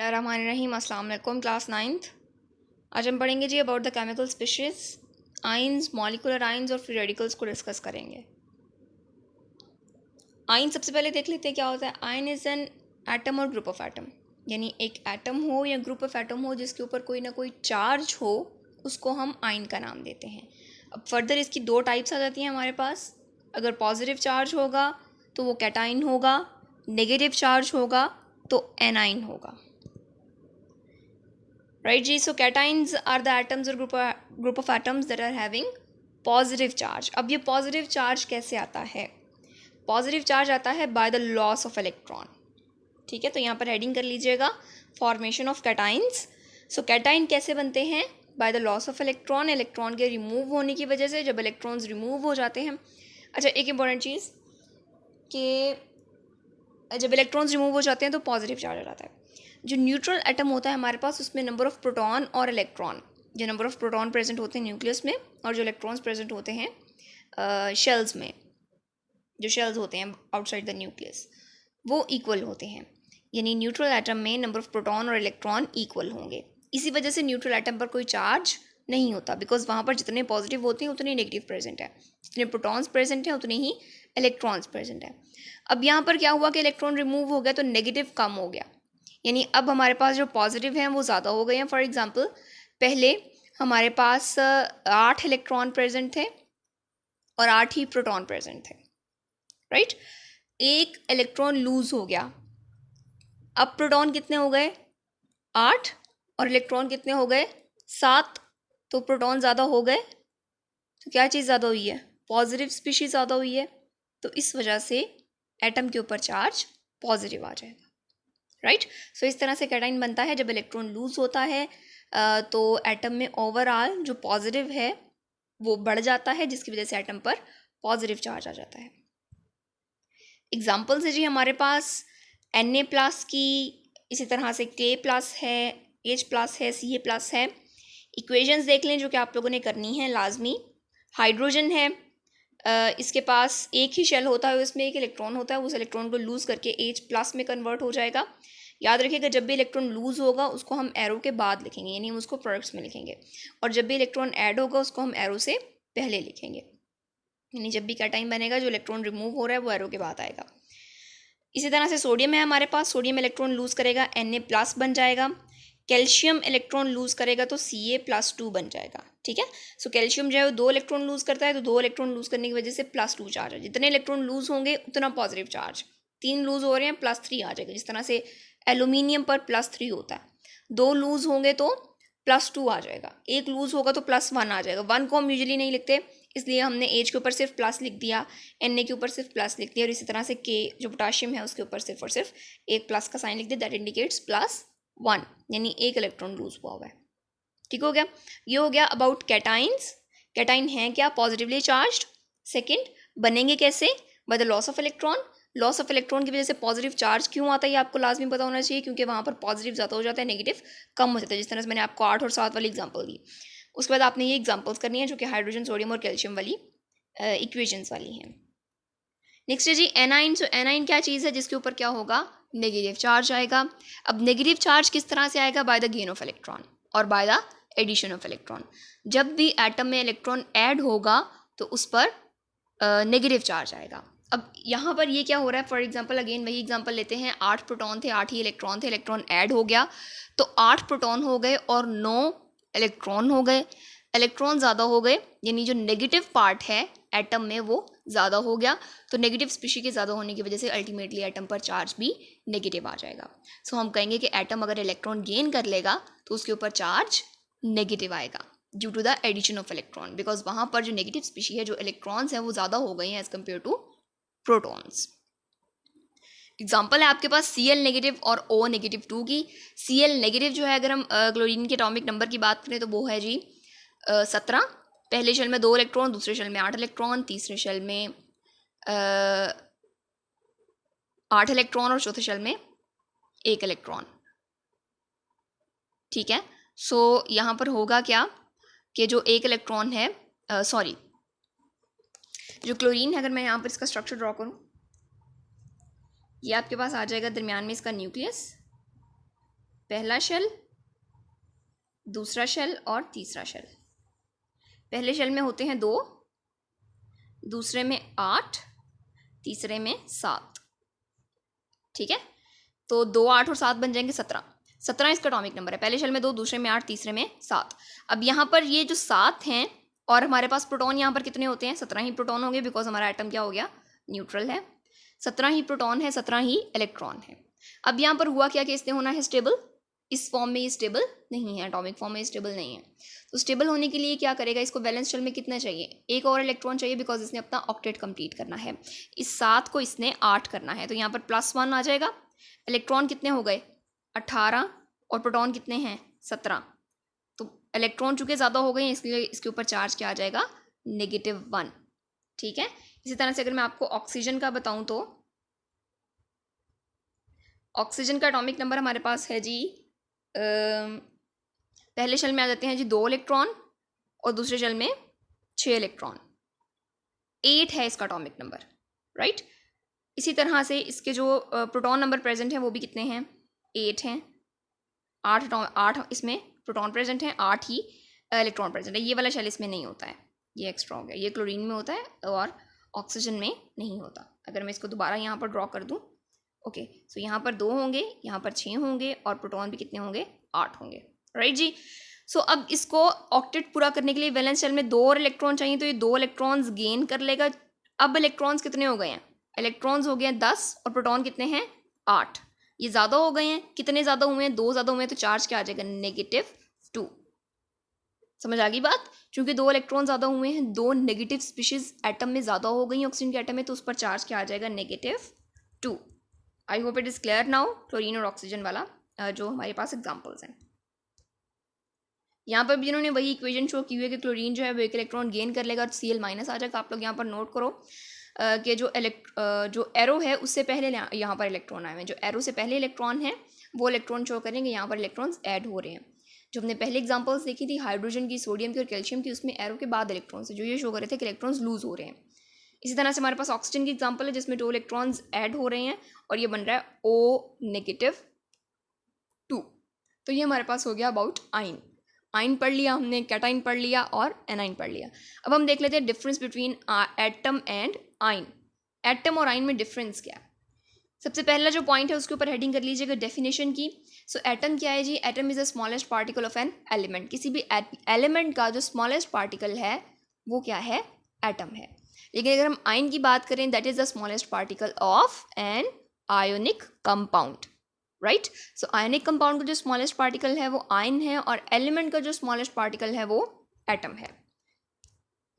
बिस्मिल्लाहिर्रहमानिर्रहीम। अस्सलाम वालेकुम। Class 9th। आज हम पढ़ेंगे जी about the chemical species, ions, molecular ions और फ्री रेडिकल्स को डिस्कस करेंगे। आइन सबसे पहले देख लेते हैं क्या होता है। आइन इज़ एन एटम और ग्रुप ऑफ एटम, यानी एक एटम हो या ग्रुप ऑफ एटम हो जिसके ऊपर कोई ना कोई चार्ज हो, उसको हम आइन का नाम देते हैं। अब फर्दर इसकी दो टाइप्स आ जाती हैं हमारे पास। अगर पॉजिटिव चार्ज होगा तो वो कैटाइन होगा, नेगेटिव चार्ज होगा तो एनाइन होगा। राइट जी। So cations are the atoms और group of atoms that are having positive charge. अब ये पॉजिटिव चार्ज कैसे आता है? पॉजिटिव चार्ज आता है by the loss of electron. ठीक है, तो यहाँ पर हेडिंग कर लीजिएगा, फॉर्मेशन ऑफ कैटाइन्स। सो कैटाइन कैसे बनते हैं? Bye the loss of electron, electron के रिमूव होने की वजह से। जब इलेक्ट्रॉन्स रिमूव हो जाते हैं, अच्छा एक इंपॉर्टेंट चीज़ कि जब इलेक्ट्रॉन्स रिमूव हो जाते हैं तो पॉजिटिव चार्ज आ जाता है। जो न्यूट्रल एटम होता है हमारे पास, उसमें नंबर ऑफ प्रोटॉन और इलेक्ट्रॉन, जो नंबर ऑफ प्रोटॉन प्रेजेंट होते हैं न्यूक्लियस में और जो इलेक्ट्रॉन्स प्रेजेंट होते हैं शेल्स में, जो शेल्स होते हैं आउटसाइड द न्यूक्लियस, वो इक्वल होते हैं। यानी न्यूट्रल एटम में नंबर ऑफ प्रोटॉन और इलेक्ट्रॉन इक्वल होंगे। इसी वजह से न्यूट्रल एटम पर कोई चार्ज नहीं होता, बिकॉज वहाँ पर जितने पॉजिटिव होते हैं उतने नेगेटिव प्रेजेंट है, जितने प्रोटॉन्स प्रेजेंट हैं उतने ही इलेक्ट्रॉन्स प्रेजेंट है। अब यहाँ पर क्या हुआ कि इलेक्ट्रॉन रिमूव हो गया तो नेगेटिव कम हो गया, यानी अब हमारे पास जो पॉजिटिव हैं वो ज़्यादा हो गए हैं। फॉर एग्जांपल, पहले हमारे पास 8 इलेक्ट्रॉन प्रेजेंट थे और 8 ही प्रोटॉन प्रेजेंट थे। राइट, एक इलेक्ट्रॉन लूज हो गया। अब प्रोटॉन कितने हो गए? 8 और इलेक्ट्रॉन कितने हो गए? 7। तो प्रोटॉन ज़्यादा हो गए, तो क्या चीज़ ज़्यादा हुई है? पॉजिटिव स्पीशीज ज़्यादा हुई है। तो इस वजह से एटम के ऊपर चार्ज पॉजिटिव आ जाएगा। राइट। सो इस तरह से कैटाइन बनता है। जब इलेक्ट्रॉन लूज होता है तो एटम में ओवरऑल जो पॉजिटिव है वो बढ़ जाता है, जिसकी वजह से एटम पर पॉजिटिव चार्ज आ जाता है। एग्जाम्पल्स है जी हमारे पास Na+ की, इसी तरह से K+ है, H+ है, Ca+ है। इक्वेशंस देख लें जो कि आप लोगों ने करनी है लाजमी। हाइड्रोजन है, इसके पास एक ही शेल होता है, उसमें एक इलेक्ट्रॉन होता है, उस इलेक्ट्रॉन को लूज़ करके H+ में कन्वर्ट हो जाएगा। याद रखिएगा, जब भी इलेक्ट्रॉन लूज़ होगा उसको हम एरो के बाद लिखेंगे, यानी हम उसको प्रोडक्ट्स में लिखेंगे, और जब भी इलेक्ट्रॉन ऐड होगा उसको हम एरो से पहले लिखेंगे। यानी जब भी कैटाइन बनेगा जो इलेक्ट्रॉन रिमूव हो रहा है वो एरो के बाद आएगा। इसी तरह से सोडियम है हमारे पास, सोडियम इलेक्ट्रॉन लूज़ करेगा Na+ बन जाएगा। कैल्शियम इलेक्ट्रॉन लूज़ करेगा तो Ca+2 बन जाएगा। ठीक है। सो कैल्शियम जो है वो 2 इलेक्ट्रॉन लूज़ करता है, तो 2 इलेक्ट्रॉन लूज़ करने की वजह से +2 चार्ज है। जितने इलेक्ट्रॉन लूज़ होंगे उतना पॉजिटिव चार्ज। 3 लूज़ हो रहे हैं, +3 आ जाएगा। जिस तरह से एल्यूमिनियम पर +3 होता है, 2 लूज़ होंगे तो +2 आ जाएगा, एक लूज़ होगा तो +1 आ जाएगा। 1 को हम यूजुअली नहीं लिखते, इसलिए हमने H के ऊपर सिर्फ प्लस लिख दिया, Na के ऊपर सिर्फ प्लस लिख दिया, और इसी तरह से K जो पोटाशियम है उसके ऊपर सिर्फ और सिर्फ एक प्लस का साइन लिख दिया, दैट इंडिकेट्स +1, यानी एक इलेक्ट्रॉन लूज हुआ है। ठीक हो गया। ये हो गया अबाउट कैटाइन्स। कैटाइन है क्या? Positively charged. सेकेंड, बनेंगे कैसे? Bye the loss of electron. Loss of electron की वजह से पॉजिटिव चार्ज क्यों आता है ये आपको लाजमी पता होना चाहिए, क्योंकि वहाँ पर पॉजिटिव ज़्यादा हो जाता है, नेगेटिव कम हो जाता है। जिस तरह से मैंने आपको 8 और 7 वाली एग्जाम्पल दी। उसके बाद आपने ये एग्जाम्पल्स करनी है जो कि हाइड्रोजन, सोडियम और कैल्शियम वाली इक्वेशंस वाली हैं। नेक्स्ट है जी एनाइन। सो एनाइन क्या चीज़ है जिसके ऊपर क्या होगा? नेगेटिव चार्ज आएगा। अब नेगेटिव चार्ज किस तरह से आएगा? By the gain of electron और by the addition of electron. जब भी एटम में इलेक्ट्रॉन ऐड होगा तो उस पर नेगेटिव चार्ज आएगा। अब यहाँ पर ये क्या हो रहा है? फॉर एग्जांपल, अगेन वही एग्जांपल लेते हैं, 8 प्रोटॉन थे, 8 ही इलेक्ट्रॉन थे, इलेक्ट्रॉन ऐड हो गया तो 8 प्रोटॉन हो गए और 9 इलेक्ट्रॉन हो गए। इलेक्ट्रॉन ज़्यादा हो गए, यानी जो नेगेटिव पार्ट है एटम में वो ज़्यादा हो गया, तो नेगेटिव स्पीशी के ज़्यादा होने की वजह से अल्टीमेटली एटम पर चार्ज भी नेगेटिव आ जाएगा। सो हम कहेंगे कि एटम अगर इलेक्ट्रॉन गेन कर लेगा तो उसके ऊपर चार्ज नेगेटिव आएगा due to the addition of electron, because वहाँ पर जो नेगेटिव स्पीशी है, जो इलेक्ट्रॉन्स हैं वो ज़्यादा हो गए हैं as compared to protons. Example है आपके पास Cl- और O-2 की। Cl- जो है, अगर हम क्लोरीन के एटॉमिक नंबर की बात करें तो वो है जी 17। पहले शेल में 2 इलेक्ट्रॉन, दूसरे शेल में 8 इलेक्ट्रॉन, तीसरे शेल में 8 इलेक्ट्रॉन और चौथे शेल में 1 इलेक्ट्रॉन। ठीक है। सो यहाँ पर होगा क्या कि जो 1 इलेक्ट्रॉन है, सॉरी, जो क्लोरीन है, अगर मैं यहाँ पर इसका स्ट्रक्चर ड्रॉ करूँ, ये आपके पास आ जाएगा दरमियान में इसका न्यूक्लियस, पहला शेल, दूसरा शेल और तीसरा शेल। पहले शेल में होते हैं 2, दूसरे में 8, तीसरे में 7। ठीक है, तो 2, 8 और 7 बन जाएंगे 17। 17 इसका एटॉमिक नंबर है। पहले शेल में 2, दूसरे में 8, तीसरे में 7। अब यहाँ पर ये जो 7 हैं और हमारे पास प्रोटॉन यहाँ पर कितने होते हैं? 17 ही प्रोटॉन होंगे, बिकॉज हमारा एटम क्या हो गया? न्यूट्रल है। 17 ही प्रोटॉन है, 17 ही इलेक्ट्रॉन है। अब यहाँ पर हुआ क्या कि इसने होना है स्टेबल। इस फॉर्म में ये स्टेबल नहीं है, एटॉमिक फॉर्म में स्टेबल नहीं है। तो स्टेबल होने के लिए क्या करेगा? इसको वैलेंस शेल में कितना चाहिए? एक और इलेक्ट्रॉन चाहिए, बिकॉज इसने अपना ऑक्टेट कंप्लीट करना है। इस 7 को इसने 8 करना है, तो यहाँ पर +1 आ जाएगा। इलेक्ट्रॉन कितने हो गए? 18, और प्रोटॉन कितने हैं? 17। तो इलेक्ट्रॉन चूंकि ज़्यादा हो गए इसलिए इसके ऊपर चार्ज क्या आ जाएगा? -1। ठीक है, इसी तरह से अगर मैं आपको ऑक्सीजन का बताऊं तो ऑक्सीजन का एटॉमिक नंबर हमारे पास है जी, पहले शेल में आ जाते हैं जी 2 इलेक्ट्रॉन और दूसरे शेल में 6 इलेक्ट्रॉन। 8 है इसका एटॉमिक नंबर, राइट। इसी तरह से इसके जो प्रोटॉन नंबर प्रेजेंट हैं वो भी कितने हैं? 8 हैं। 8 इसमें प्रोटॉन प्रेजेंट हैं, 8 ही इलेक्ट्रॉन प्रेजेंट है। ये वाला शेल इसमें नहीं होता है, ये एक्स्ट्रा हो गया। ये क्लोरीन में होता है और ऑक्सीजन में नहीं होता। अगर मैं इसको दोबारा यहाँ पर ड्रॉ कर दूँ, ओके, सो यहाँ पर 2 होंगे, यहाँ पर 6 होंगे और प्रोटॉन भी कितने होंगे? 8 होंगे, राइट जी। सो अब इसको ऑक्टेट पूरा करने के लिए वैलेंस शेल में 2 और इलेक्ट्रॉन चाहिए, तो ये 2 इलेक्ट्रॉन्स गेन कर लेगा। अब इलेक्ट्रॉन्स कितने हो गए हैं? इलेक्ट्रॉन्स हो गए हैं 10 और प्रोटॉन कितने हैं? 8। ये ज़्यादा हो गए हैं। कितने ज़्यादा हुए हैं? 2 ज़्यादा हुए हैं, तो चार्ज क्या आ जाएगा? -2। समझ आ गई बात? क्योंकि 2 इलेक्ट्रॉन ज़्यादा हुए हैं, 2 नेगेटिव स्पीशीज एटम में ज़्यादा हो गई ऑक्सीजन के एटम में, तो उस पर चार्ज क्या आ जाएगा? -2। I hope it is clear now. Chlorine और ऑक्सीजन वाला जो हमारे पास एग्जाम्पल्स हैं। यहाँ पर भी जिन्होंने वही इक्वेशन शो की हुई है कि क्लोरीन जो है वो 1 इलेक्ट्रॉन गेन कर लेगा और Cl- आ जाएगा। आप लोग यहाँ पर नोट करो कि जो एरो है उससे पहले यहाँ पर इलेक्ट्रॉन आए हैं। जो एरो से पहले इलेक्ट्रॉन है वो इलेक्ट्रॉन शो करेंगे, यहाँ पर इलेक्ट्रॉन्स ऐड हो रहे हैं। जो हमने पहले एग्जांपल्स देखी थी हाइड्रोजन की, सोडियम की और कैल्शियम की, उसमें एरो के बाद इलेक्ट्रॉन्स है जो ये शो कर रहे थे कि इलेक्ट्रॉन्स लूज हो रहे हैं। इसी तरह से हमारे पास ऑक्सीजन की एग्जाम्पल है जिसमें 2 इलेक्ट्रॉन्स ऐड हो रहे हैं और ये बन रहा है O-2। तो ये हमारे पास हो गया अबाउट आइन। आइन पढ़ लिया हमने, कैटाइन पढ़ लिया और एनाइन पढ़ लिया। अब हम देख लेते हैं डिफरेंस बिटवीन एटम एंड आइन। एटम और आइन में डिफरेंस क्या है? सबसे पहला जो पॉइंट है उसके ऊपर हेडिंग कर लीजिएगा डेफिनेशन की। सो एटम क्या है जी? Atom is the smallest particle of an element. किसी भी एलिमेंट का जो स्मॉलेस्ट पार्टिकल है वो क्या है? एटम है। लेकिन अगर हम आइन की बात करें, that is the smallest particle of an ionic compound, right. So ionic compound का जो स्मॉलेस्ट पार्टिकल है वो आइन है और एलिमेंट का जो स्मॉलेस्ट पार्टिकल है वो एटम है।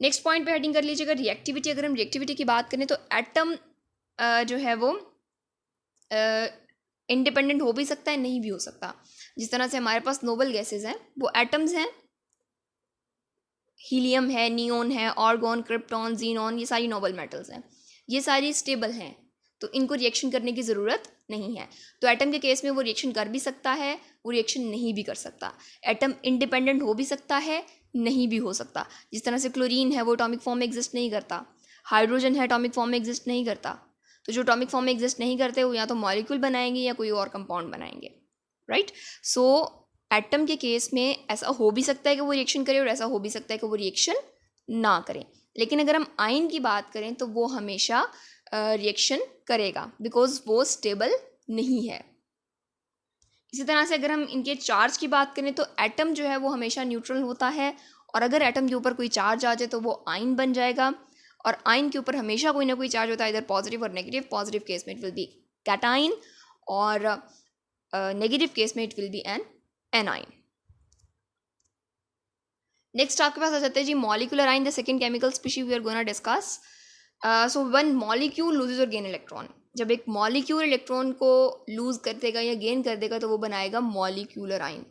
नेक्स्ट पॉइंट पे हेडिंग कर लीजिएगा रिएक्टिविटी। अगर हम रिएक्टिविटी की बात करें तो एटम जो है वो इंडिपेंडेंट हो भी सकता है, नहीं भी हो सकता। जिस तरह से हमारे पास नोबल गैसेज हैं वो एटम्स हैं, हीलियम है, नियोन है, आर्गॉन, क्रिप्टॉन, जीनॉन, ये सारी नोबल मेटल्स हैं। ये सारी स्टेबल हैं, तो इनको रिएक्शन करने की ज़रूरत नहीं है। तो एटम के केस में वो रिएक्शन कर भी सकता है, वो रिएक्शन नहीं भी कर सकता। एटम इंडिपेंडेंट हो भी सकता है, नहीं भी हो सकता। जिस तरह से क्लोरीन है वो एटॉमिक फॉर्म में एग्जिस्ट नहीं करता, हाइड्रोजन है एटॉमिक फॉर्म में एग्जिस्ट नहीं करता। तो जो एटॉमिक फॉर्म में एग्जिस्ट नहीं करते वो या तो मॉलिक्यूल बनाएंगे या कोई और कंपाउंड बनाएंगे, राइट। सो एटम के केस में ऐसा हो भी सकता है कि वो रिएक्शन करे और ऐसा हो भी सकता है कि वो रिएक्शन ना करें। लेकिन अगर हम आयन की बात करें तो वो हमेशा रिएक्शन करेगा, बिकॉज वो स्टेबल नहीं है। इसी तरह से अगर हम इनके चार्ज की बात करें तो एटम जो है वो हमेशा न्यूट्रल होता है, और अगर एटम के ऊपर कोई चार्ज आ जाए तो वो आयन बन जाएगा। और आयन के ऊपर हमेशा कोई ना कोई चार्ज होता है, इधर पॉजिटिव और नेगेटिव। पॉजिटिव केस में इट विल बी कैटाइन और नेगेटिव केस में it will be an anion. Next आपके पास आ जाते हैं जी molecular ion, the second chemical species we are gonna discuss. So when molecule loses और गेन इलेक्ट्रॉन, जब एक मॉलिक्यूल इलेक्ट्रॉन को लूज कर देगा या गेन कर देगा तो वो बनाएगा मॉलिक्यूलर आयन।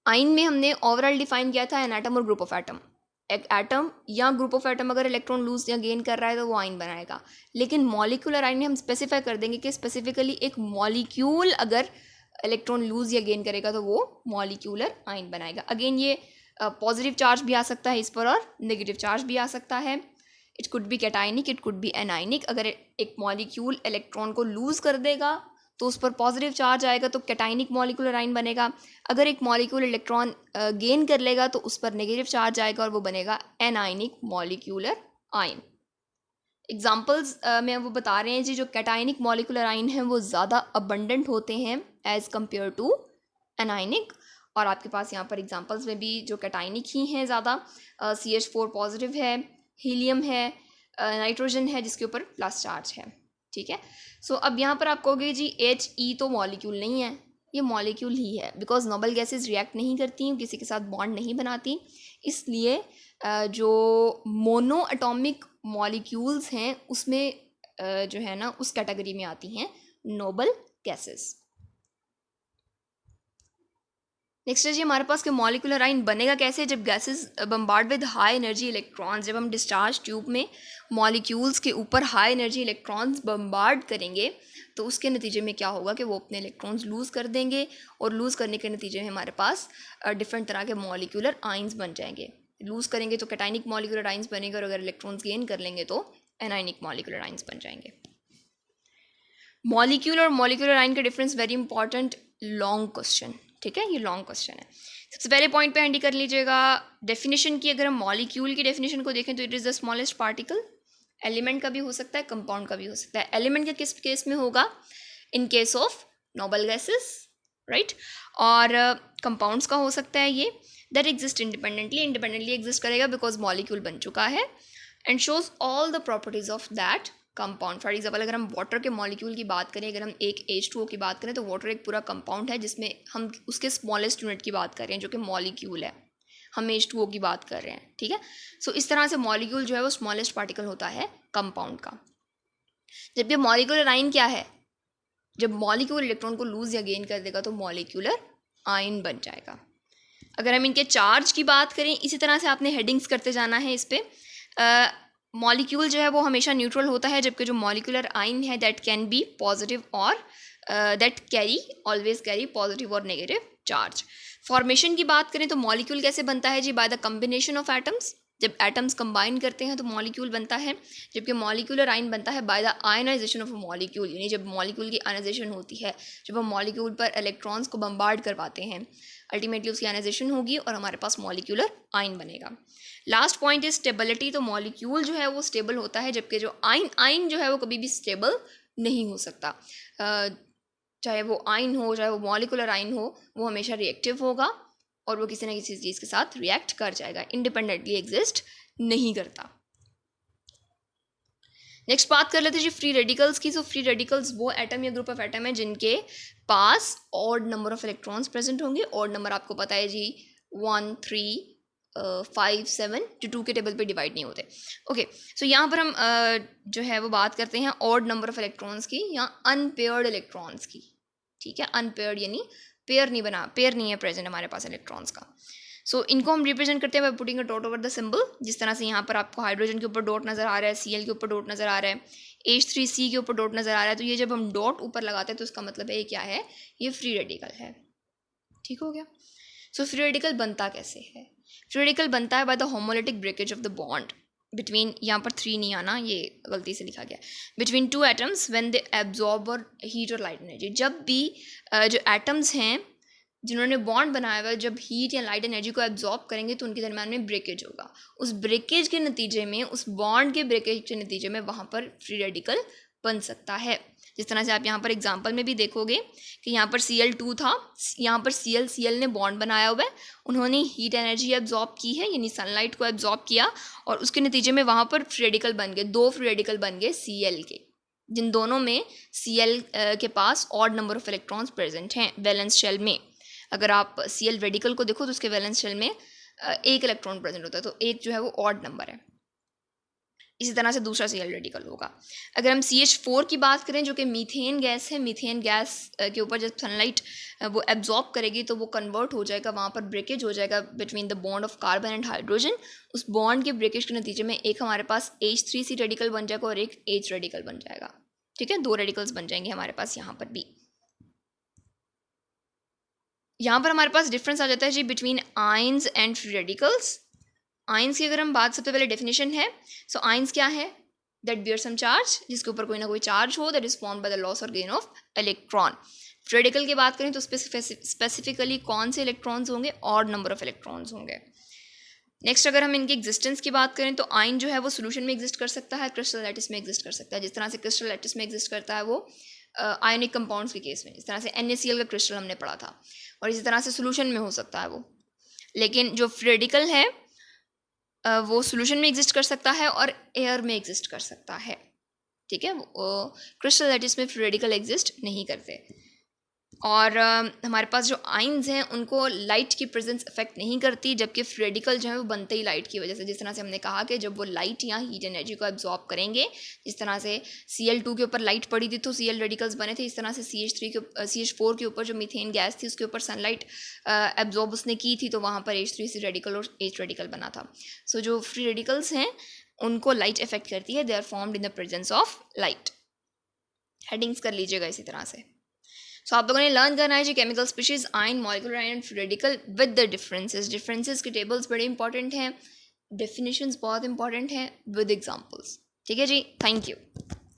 आयन में हमने ओवरऑल डिफाइन किया था एन एटम और ग्रुप ऑफ एटम। एक एटम या ग्रुप ऑफ एटम अगर इलेक्ट्रॉन लूज या गेन कर रहा है तो वो आयन बनाएगा। लेकिन मॉलिक्यूलर आयन में हम स्पेसिफाई कर देंगे कि स्पेसिफिकली एक मॉलिक्यूल अगर इलेक्ट्रॉन लूज या गेन करेगा तो वो मॉलिक्यूलर आयन बनाएगा। अगेन ये पॉजिटिव चार्ज भी आ सकता है इस पर और नेगेटिव चार्ज भी आ सकता है। It could be cationic, it could be anionic. अगर एक मॉलिक्यूल इलेक्ट्रॉन को लूज कर देगा तो उस पर पॉजिटिव चार्ज आएगा तो कैटाइनिक मॉलिक्यूलर आयन बनेगा। अगर एक मॉलिक्यूल इलेक्ट्रॉन गेन कर लेगा तो उस पर नेगेटिव चार्ज आएगा और वो बनेगा एनाइनिक मॉलिक्यूलर आयन। एग्जाम्पल्स में वो बता रहे हैं जी, जो कैटाइनिक मॉलिक्यूलर आयन हैं वो ज़्यादा अबंडेंट होते हैं एज़ कम्पेयर टू एनाइनिक। और आपके पास यहाँ पर एग्जांपल्स में भी जो कैटाइनिक ही हैं ज़्यादा, CH4 पॉजिटिव है, हीलियम है, नाइट्रोजन है जिसके ऊपर प्लस चार्ज है। ठीक है, सो अब यहाँ पर आप कहोगे जी HE तो मॉलिक्यूल नहीं है, ये मॉलिक्यूल ही है, बिकॉज नोबल गैसेस रिएक्ट नहीं करती, किसी के साथ बॉन्ड नहीं बनाती, इसलिए जो मोनो एटॉमिक मॉलिक्यूल्स हैं उसमें जो है ना उस कैटेगरी में आती हैं नोबल गैसेस। नेक्स्ट है जी हमारे पास कि मॉलिक्यूलर आयन बनेगा कैसे, जब gases bombard with high energy electrons, जब हम डिस्चार्ज ट्यूब में मॉलिक्यूल्स के ऊपर हाई एनर्जी इलेक्ट्रॉन्स बम्बार्ड करेंगे तो उसके नतीजे में क्या होगा कि वो अपने इलेक्ट्रॉन्स लूज़ कर देंगे और लूज़ करने के नतीजे में हमारे पास डिफरेंट तरह के मॉलिक्यूलर आयन्स बन जाएंगे। लूज़ करेंगे तो कैटाइनिक मॉलिक्यूलर आयन्स बनेंगे और अगर इलेक्ट्रॉन्स गेन कर लेंगे तो एनाइनिक मॉलिक्यूलर आयन्स बन जाएंगे। मॉलिक्यूल और मॉलिक्यूलर आयन का difference very important long question, ठीक है, ये लॉन्ग क्वेश्चन है। सबसे पहले पॉइंट पे हैंडी कर लीजिएगा डेफिनेशन की। अगर हम मॉलिक्यूल की डेफिनेशन को देखें तो it is the smallest particle, element का भी हो सकता है, कंपाउंड का भी हो सकता है। एलिमेंट के किस केस में होगा, in case of noble gases, right, और कंपाउंड्स का हो सकता है ये दैट एग्जिस्ट इंडिपेंडेंटली एग्जिस्ट करेगा बिकॉज मॉलिक्यूल बन चुका है and shows all the properties of that compound. For example अगर हम वाटर के मॉलिक्यूल की बात करें, अगर हम एक H2O की बात करें तो वाटर एक पूरा कंपाउंड है जिसमें हम उसके स्मॉलेस्ट यूनिट की बात कर रहे हैं जो कि मॉलिक्यूल है, हम H2O की बात कर रहे हैं। ठीक है, सो इस तरह से मॉलिक्यूल जो है वो स्मॉलेस्ट पार्टिकल होता है कंपाउंड का। जबकि मॉलिक्यूलर आयन क्या है, जब मॉलिक्यूल इलेक्ट्रॉन को लूज या गेन कर देगा तो मॉलिक्यूलर आयन बन जाएगा। अगर हम इनके चार्ज की बात करें, इसी तरह से आपने हेडिंग्स करते जाना है इस पर। मॉलिक्यूल जो है वो हमेशा न्यूट्रल होता है, जबकि जो मॉलिक्यूलर आयन है दैट कैन बी पॉजिटिव और दैट ऑलवेज कैरी पॉजिटिव और नेगेटिव चार्ज। फॉर्मेशन की बात करें तो मॉलिक्यूल कैसे बनता है जी, by the combination of atoms. जब एटम्स कंबाइन करते हैं तो मॉलिक्यूल बनता है, जबकि मॉलिक्यूलर आयन बनता है by the ionisation of a molecule, यानी जब मॉलिक्यूल की आयनाइजेशन होती है, जब हम मॉलिक्यूल पर इलेक्ट्रॉन्स को बम्बार्ड करवाते हैं, अल्टीमेटली उसकी आयनाइजेशन होगी और हमारे पास मॉलिक्यूलर आयन बनेगा। लास्ट पॉइंट इज स्टेबिलिटी, तो मॉलिक्यूल जो है वो स्टेबल होता है, जबकि जो आयन जो है वो कभी भी स्टेबल नहीं हो सकता। चाहे वो आयन हो, चाहे वो मॉलिक्यूलर आयन हो, वो हमेशा रिएक्टिव होगा और वो किसी न किसी चीज़ के साथ रिएक्ट कर जाएगा, इंडिपेंडेंटली एग्जिस्ट नहीं करता। नेक्स्ट बात कर लेते हैं जी फ्री रेडिकल्स की। सो फ्री रेडिकल्स वो एटम या ग्रुप ऑफ एटम है जिनके पास odd number of electrons present होंगे। ऑड नंबर आपको पता है जी 1, 3, 5, 7 जो 2 के टेबल पे डिवाइड नहीं होते। ओके, सो यहाँ पर हम जो है वो बात करते हैं ऑड नंबर ऑफ इलेक्ट्रॉन्स की या अनपेयर्ड इलेक्ट्रॉन्स की। ठीक है, अनपेयर्ड यानी पेयर नहीं है प्रेजेंट हमारे पास इलेक्ट्रॉन्स का। सो इनको हम रिप्रेजेंट करते हैं by putting a dot over the symbol. जिस तरह से यहाँ पर आपको हाइड्रोजन के ऊपर डॉट नज़र आ रहा है, Cl के ऊपर डॉट नज़र आ रहा है, H3C के ऊपर डॉट नज़र आ रहा है, तो ये जब हम डॉट ऊपर लगाते हैं तो इसका मतलब है ये क्या है, ये फ्री रेडिकल है। ठीक हो गया। सो फ्री रेडिकल बनता कैसे है, फ्री रेडिकल बनता है by the homolytic breakage of the bond between, यहाँ पर 3 नहीं आना, ये गलती से लिखा गया, between 2 atoms when they absorb और हीट और लाइट एनर्जी। जब भी जो एटम्स हैं जिन्होंने बॉन्ड बनाया हुआ है, जब हीट या लाइट एनर्जी को एब्जॉर्ब करेंगे तो उनके दरम्यान में ब्रेकेज होगा। उस ब्रेकेज के नतीजे में, उस बॉन्ड के ब्रेकेज के नतीजे में वहाँ पर फ्री रेडिकल बन सकता है। जिस तरह से आप यहाँ पर एग्जांपल में भी देखोगे कि यहाँ पर Cl2 था, यहाँ पर Cl ने बॉन्ड बनाया हुआ है, उन्होंने हीट एनर्जी एब्जॉर्ब की है यानी सनलाइट को एब्जॉर्ब किया और उसके नतीजे में वहाँ पर फ्री रेडिकल बन गए, 2 फ्री रेडिकल बन गए Cl के, जिन दोनों में Cl के पास odd number of electrons present हैं वैलेंस शेल में। अगर आप Cl रेडिकल को देखो तो उसके वैलेंस शेल में 1 इलेक्ट्रॉन प्रेजेंट होता है, तो 1 जो है वो ऑड नंबर है। इसी तरह से दूसरा Cl रेडिकल होगा। अगर हम CH4 की बात करें जो कि मीथेन गैस है, मीथेन गैस के ऊपर जब सनलाइट वो एब्जॉर्ब करेगी तो वो कन्वर्ट हो जाएगा, वहाँ पर ब्रेकेज हो जाएगा between the bond of carbon and hydrogen. उस बॉन्ड के ब्रेकेज के नतीजे में एक हमारे पास H3C रेडिकल बन जाएगा और एक H रेडिकल बन जाएगा। ठीक है, 2 रेडिकल्स बन जाएंगे हमारे पास यहाँ पर भी। यहाँ पर हमारे पास डिफरेंस आ जाता है जी between ions and free radicals. Ions की अगर हम बात, सबसे पहले डेफिनेशन है। सो आयंस क्या है, दैट बियर सम चार्ज, जिसके ऊपर कोई ना कोई चार्ज हो, that is formed by the loss और gain of electron. Free radical की बात करें तो स्पेसिफिकली कौन से इलेक्ट्रॉन्स होंगे, ऑड नंबर ऑफ इलेक्ट्रॉन्स होंगे। नेक्स्ट अगर हम इनकी एग्जिस्टेंस की बात करें तो आयन जो है वो सोल्यूशन में एग्जिस्ट कर सकता है, क्रिस्टल लैटिस में एग्जिस्ट कर सकता है। जिस तरह से क्रिस्टल लैटिस में एग्जिस्ट करता है वो आयनिक कंपाउंड्स के केस में, जिस तरह से NaCl का क्रिस्टल हमने पढ़ा था, और इसी तरह से सोल्यूशन में हो सकता है वो। लेकिन जो फ्री रेडिकल है वो सोल्यूशन में एग्जिस्ट कर सकता है और एयर में एग्जिस्ट कर सकता है, ठीक है। क्रिस्टल लैटिस में फ्री रेडिकल एग्जिस्ट नहीं करते। और हमारे पास जो आइंस हैं उनको लाइट की प्रेजेंस अफेक्ट नहीं करती, जबकि फ्री रेडिकल जो है वो बनते ही लाइट की वजह से। जिस तरह से हमने कहा कि जब वो लाइट या हीट एनर्जी को एब्जॉर्ब करेंगे, जिस तरह से Cl2 के ऊपर लाइट पड़ी थी तो Cl रेडिकल्स बने थे, इस तरह से CH4 के ऊपर जो मीथेन गैस थी उसके ऊपर सनलाइट एब्जॉर्ब उसने की थी, तो वहाँ पर H3 रेडिकल और H रेडिकल बना था। सो जो फ्री रेडिकल्स हैं उनको लाइट इफेक्ट करती है, they are formed in the presence of light. Headings कर लीजिएगा इसी तरह से। सो आप लोगों ने लर्न करना है जी chemical species, ion, molecular ion, free radical with the differences के टेबल्स बड़े इंपॉर्टेंट हैं, डेफिनेशंस बहुत इंपॉर्टेंट हैं विद एग्जांपल्स, ठीक है जी। Thank you.